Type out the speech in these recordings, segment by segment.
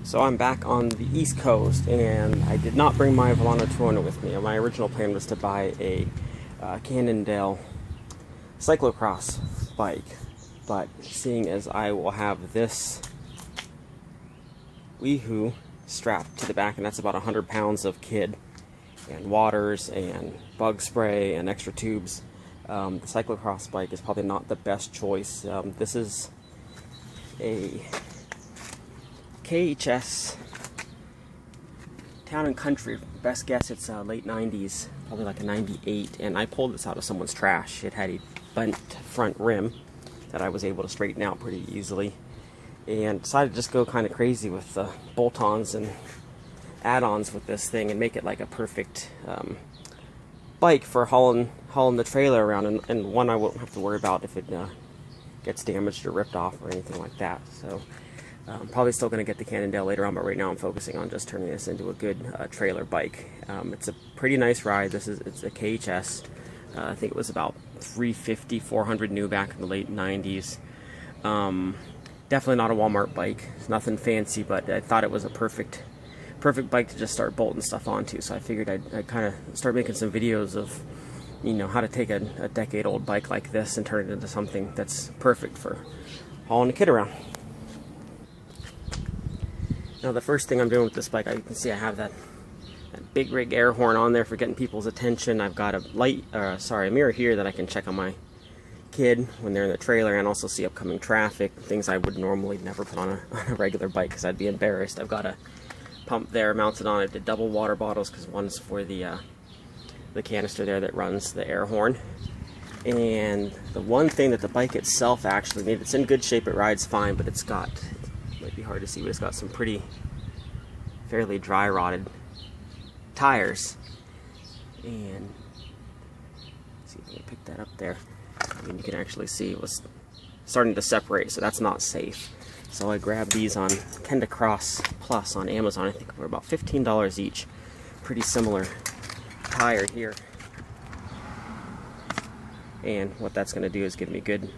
So I'm back on the East Coast, and I did not bring my Volano 200 with me. My original plan was to buy a Cannondale cyclocross bike, but seeing as I will have this Weehoo strapped to the back, and that's about 100 pounds of kid and waters and bug spray and extra tubes, the cyclocross bike is probably not the best choice. This is a KHS Town Country. Best guess it's late 90s, probably like a 98, and I pulled this out of someone's trash. It had a bent front rim that I was able to straighten out pretty easily, and decided to just go kind of crazy with the bolt-ons and add-ons with this thing and make it like a perfect bike for hauling the trailer around, and one I won't have to worry about if it gets damaged or ripped off or anything like that. So I'm probably still going to get the Cannondale later on, but right now I'm focusing on just turning this into a good trailer bike. It's a pretty nice ride. It's a KHS. I think it was about 350, 400 new back in the late 90s. Definitely not a Walmart bike. It's nothing fancy, but I thought it was a perfect bike to just start bolting stuff onto. So I figured I'd kind of start making some videos of, you know, how to take a decade-old bike like this and turn it into something that's perfect for hauling a kid around. Now the first thing I'm doing with this bike, you can see I have that big rig air horn on there for getting people's attention. I've got a mirror here that I can check on my kid when they're in the trailer, and also see upcoming traffic, things I would normally never put on a regular bike because I'd be embarrassed. I've got a pump there mounted on it, the double water bottles, because one's for the canister there that runs the air horn. And the one thing that the bike itself actually needs, it's in good shape, it rides fine, but it's got, might be hard to see, but it's got some fairly dry rotted tires. And see if I can pick that up there. I mean, you can actually see it was starting to separate, so that's not safe. So I grabbed these on Kenda Cross Plus on Amazon. I think they were about $15 each. Pretty similar tire here. And what that's going to do is give me good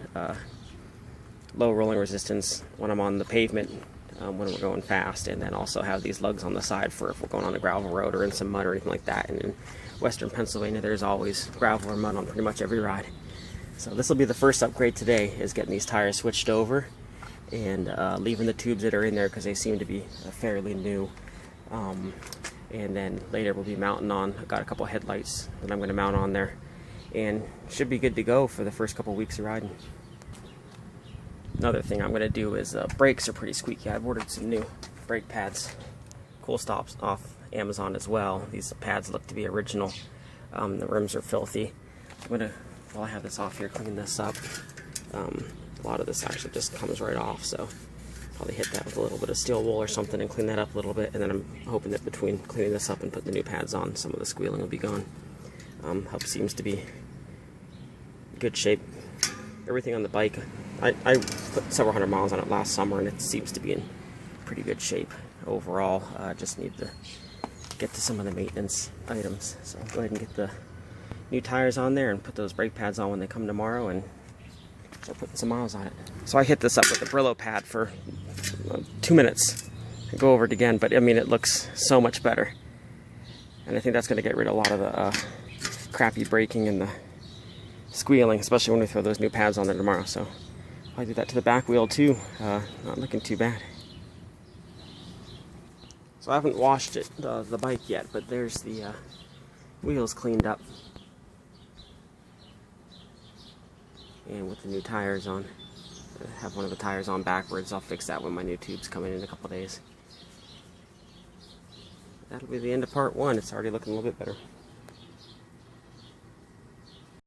low rolling resistance when I'm on the pavement, when we're going fast, and then also have these lugs on the side for if we're going on a gravel road or in some mud or anything like that. And in western Pennsylvania, there's always gravel or mud on pretty much every ride. So this will be the first upgrade today, is getting these tires switched over and leaving the tubes that are in there because they seem to be fairly new. And then later we'll be mounting on, I've got a couple headlights that I'm going to mount on there, and should be good to go for the first couple weeks of riding. Another thing I'm going to do is brakes are pretty squeaky. I've ordered some new brake pads, Cool Stops, off Amazon as well. These pads look to be original. The rims are filthy. I'm going to, while I have this off here, clean this up. A lot of this actually just comes right off, so probably hit that with a little bit of steel wool or something and clean that up a little bit, and then I'm hoping that between cleaning this up and putting the new pads on, some of the squealing will be gone. Hope seems to be in good shape. Everything on the bike, I put several hundred miles on it last summer, and it seems to be in pretty good shape overall. Just need to get to some of the maintenance items. So I'll go ahead and get the new tires on there and put those brake pads on when they come tomorrow, and start putting some miles on it. So I hit this up with the Brillo pad for 2 minutes. I go over it again, but I mean, it looks so much better. And I think that's going to get rid of a lot of the crappy braking and the squealing, especially when we throw those new pads on there tomorrow. So I'll do that to the back wheel too. Not looking too bad. So I haven't washed the bike yet, but there's the wheels cleaned up. And with the new tires on, I have one of the tires on backwards. I'll fix that when my new tubes come in a couple days. That'll be the end of part one. It's already looking a little bit better.